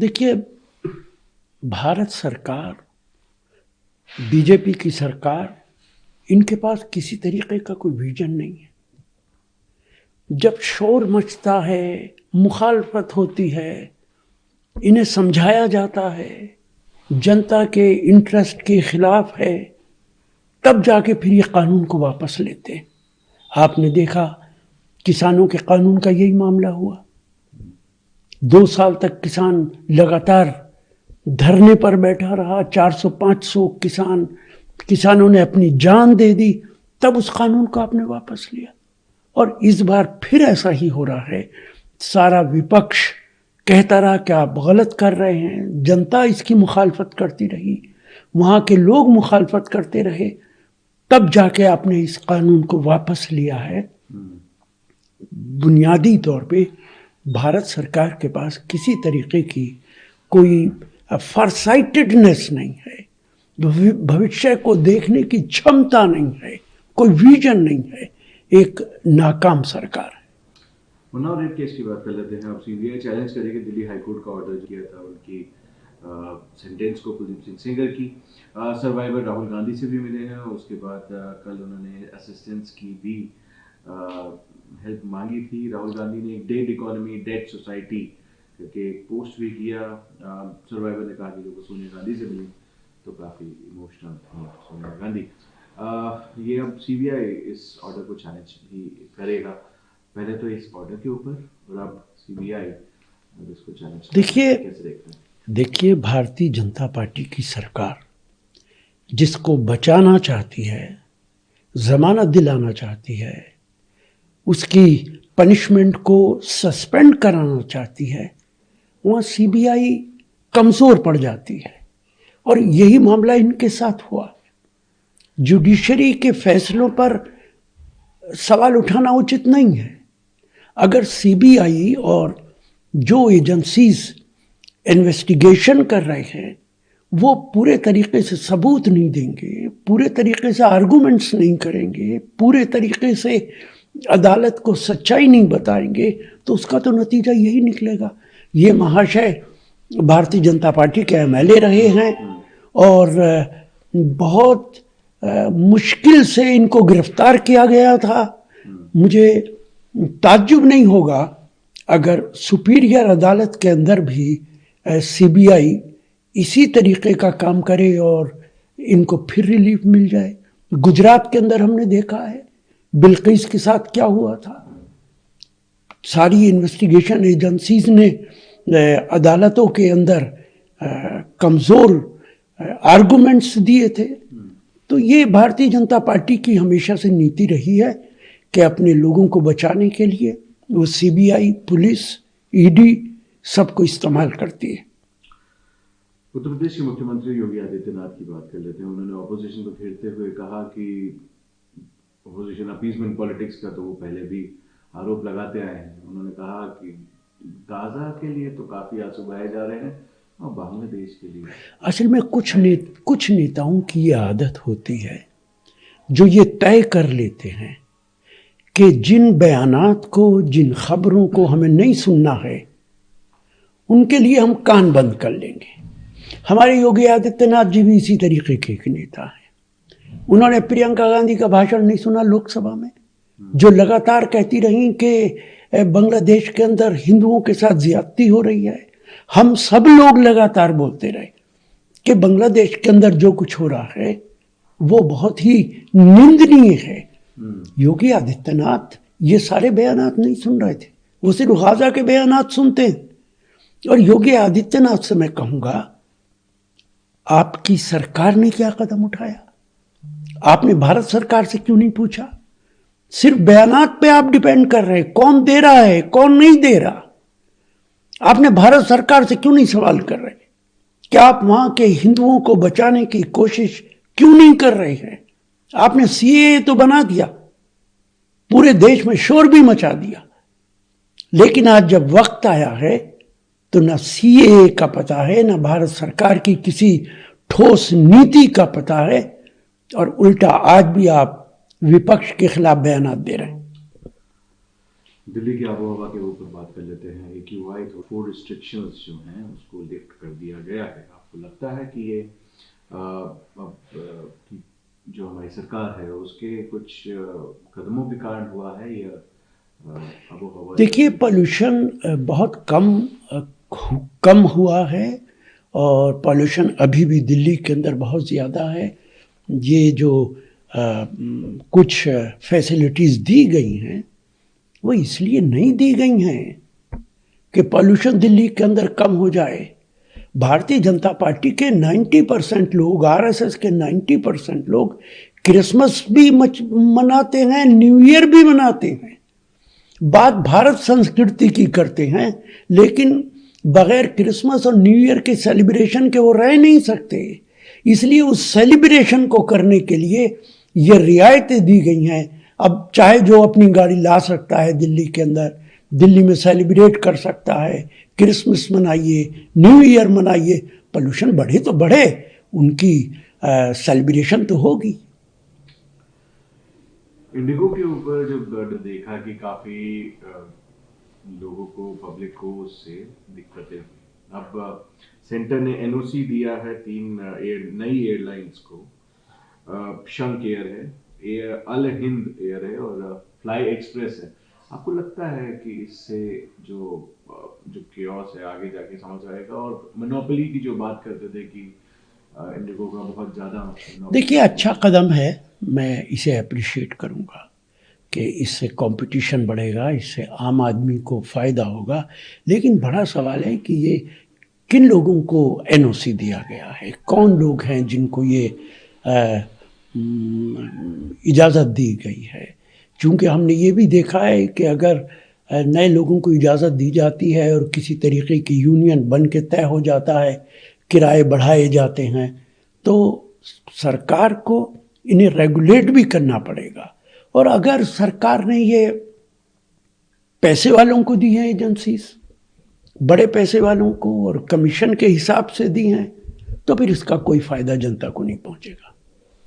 देखिए, भारत सरकार, बीजेपी की सरकार, इनके पास किसी तरीके का कोई विजन नहीं है। जब शोर मचता है, मुखालफत होती है, इन्हें समझाया जाता है जनता के इंटरेस्ट के खिलाफ है, तब जाके फिर ये कानून को वापस लेते हैं। आपने देखा किसानों के कानून का यही मामला हुआ। 2 साल तक किसान लगातार धरने पर बैठा रहा। 400-500 किसानों ने अपनी जान दे दी, तब उस कानून को आपने वापस लिया। और इस बार फिर ऐसा ही हो रहा है। सारा विपक्ष कहता रहा कि आप गलत कर रहे हैं, जनता इसकी मुखालफत करती रही, वहाँ के लोग मुखालफत करते रहे, तब जाके आपने इस कानून को वापस लिया है। बुनियादी तौर पे भारत सरकार के पास किसी तरीके की कोई फारसाइटेडनेस नहीं है, भविष्य को देखने की क्षमता नहीं है, कोई विजन नहीं है, एक नाकाम सरकार है। उन्नाव रेप केस की बात कर लेते हैं। अब सीबीआई चैलेंज करेगी दिल्ली हाईकोर्ट का ऑर्डर किया था उनकी सेंटेंस को कुलदीप सिंह सेंगर की। सर्वाइवर राहुल गांधी से भी मिले हैं। उसके बाद कल उन्होंने असिस्टेंस की भी हेल्प मांगी थी। राहुल गांधी ने एक डेड इकोनॉमी डेड सोसाइटी करके एक पोस्ट भी किया। सर्वाइवर ने कहा कि जब वो सोनिया गांधी से मिली तो काफ़ी इमोशनल थी सोनिया गांधी। ये अब सीबीआई इस ऑर्डर को चैलेंज भी करेगा। पहले तो इस ऑर्डर के ऊपर और अब सीबीआई इसको चैलेंज देखिए, कैसे देखते हैं? देखिए, भारतीय जनता पार्टी की सरकार जिसको बचाना चाहती है, जमानत दिलाना चाहती है, उसकी पनिशमेंट को सस्पेंड कराना चाहती है, वहाँ सीबीआई कमज़ोर पड़ जाती है। और यही मामला इनके साथ हुआ। जुडिशरी के फैसलों पर सवाल उठाना उचित नहीं है। अगर सीबीआई और जो एजेंसीज इन्वेस्टिगेशन कर रहे हैं वो पूरे तरीके से सबूत नहीं देंगे, पूरे तरीके से आर्गूमेंट्स नहीं करेंगे, पूरे तरीके से अदालत को सच्चाई नहीं बताएंगे, तो उसका तो नतीजा यही निकलेगा। ये महाशय भारतीय जनता पार्टी के एमएलए रहे हैं और बहुत मुश्किल से इनको गिरफ्तार किया गया था। मुझे ताज्जुब नहीं होगा अगर सुपीरियर अदालत के अंदर भी सीबीआई इसी तरीके का काम करे और इनको फिर रिलीफ मिल जाए। गुजरात के अंदर हमने देखा है बिल्किस के साथ क्या हुआ था। सारी इन्वेस्टिगेशन एजेंसीज ने अदालतों के अंदर कमज़ोर आर्गुमेंट्स दिए थे। तो ये भारतीय जनता पार्टी की हमेशा से नीति रही है कि अपने लोगों को बचाने के लिए वो सीबीआई, पुलिस, ईडी सबको इस्तेमाल करती है। उत्तर प्रदेश के मुख्यमंत्री योगी आदित्यनाथ की बात कर लेते हैं। उन्होंने ऑपोजिशन को घेरते हुए कहा कि ऑपोजिशन अपीसमेंट पॉलिटिक्स का तो वो पहले भी आरोप लगाते आए हैं। उन्होंने कहा कि गाजा के लिए तो काफ़ी आंसू बहाए जा रहे हैं और बांग्लादेश के लिए असल में कुछ नेताओं की ये आदत होती है जो ये तय कर लेते हैं कि जिन बयानात को, जिन खबरों को हमें नहीं सुनना है उनके लिए हम कान बंद कर लेंगे। हमारे योगी आदित्यनाथ जी भी इसी तरीके के एक नेता हैं। उन्होंने प्रियंका गांधी का भाषण नहीं सुना लोकसभा में, जो लगातार कहती रही कि बांग्लादेश के अंदर हिंदुओं के साथ ज्यादती हो रही है। हम सब लोग लगातार बोलते रहे कि बांग्लादेश के अंदर जो कुछ हो रहा है वो बहुत ही निंदनीय है। योगी आदित्यनाथ ये सारे बयानात नहीं सुन रहे थे, वो सिर्फ गाजा के बयानात सुनते हैं। और योगी आदित्यनाथ से मैं कहूँगा, आपकी सरकार ने क्या कदम उठाया? आपने भारत सरकार से क्यों नहीं पूछा? सिर्फ बयानात पे आप डिपेंड कर रहे हैं, कौन दे रहा है, कौन नहीं दे रहा। आपने भारत सरकार से क्यों नहीं सवाल कर रहे? क्या आप वहां के हिंदुओं को बचाने की कोशिश क्यों नहीं कर रहे हैं? आपने सीएए तो बना दिया, पूरे देश में शोर भी मचा दिया, लेकिन आज जब वक्त आया है तो ना सीएए का पता है, ना भारत सरकार की किसी ठोस नीति का पता है, और उल्टा आज भी आप विपक्ष के खिलाफ बयानात दे रहे हैं। दिल्ली की आबो हवा के ऊपर बात कर लेते हैं। AQI तो 4 रिस्ट्रिक्शंस जो हैं उसको लिफ्ट कर दिया गया है। आपको लगता है कि ये अब कि जो हमारी सरकार है उसके कुछ कदमों के कारण हुआ है या आबो हवा? देखिए, पोल्यूशन बहुत कम हुआ है और पोल्यूशन अभी भी दिल्ली के अंदर बहुत ज़्यादा है। ये जो कुछ फैसिलिटीज़ दी गई हैं वो इसलिए नहीं दी गई हैं कि पोल्यूशन दिल्ली के अंदर कम हो जाए। भारतीय जनता पार्टी के 90% लोग, RSS के 90% लोग क्रिसमस भी मनाते हैं, न्यू ईयर भी मनाते हैं, बात भारत संस्कृति की करते हैं, लेकिन बगैर क्रिसमस और न्यू ईयर के सेलिब्रेशन के वो रह नहीं सकते। इसलिए उस सेलिब्रेशन को करने के लिए ये रियायतें दी गई हैं। अब चाहे जो अपनी गाड़ी ला सकता है दिल्ली के अंदर, दिल्ली में सेलिब्रेट कर सकता है, क्रिसमस मनाइए, न्यू ईयर मनाइए, पोल्यूशन बढ़े तो बढ़े, उनकी सेलिब्रेशन तो होगी। इंडिगो के ऊपर जब देखा कि काफी लोगों को, पब्लिक को उससे दिक्कतें हुई। अब सेंटर ने NOC दिया है 3 नई एयरलाइंस को। शंक एयर है, अल हिंद एयर है और फ्लाई एक्सप्रेस है। आपको लगता है कि इससे जो केओस है आगे जाके समझ आएगा? और मोनोपोली की जो बात करते थे कि इंडिगो का बहुत ज़्यादा। देखिए, अच्छा कदम है, मैं इसे अप्रिशिएट करूँगा कि इससे कंपटीशन बढ़ेगा, इससे आम आदमी को फ़ायदा होगा। लेकिन बड़ा सवाल है कि ये किन लोगों को NOC दिया गया है, कौन लोग हैं जिनको ये इजाज़त दी गई है। चूँकि हमने ये भी देखा है कि अगर नए लोगों को इजाज़त दी जाती है और किसी तरीके की यूनियन बन के तय हो जाता है, किराए बढ़ाए जाते हैं, तो सरकार को इन्हें रेगुलेट भी करना पड़ेगा। और अगर सरकार ने ये पैसे वालों को दी हैं एजेंसीज, बड़े पैसे वालों को, और कमीशन के हिसाब से दी हैं, तो फिर इसका कोई फ़ायदा जनता को नहीं पहुंचेगा।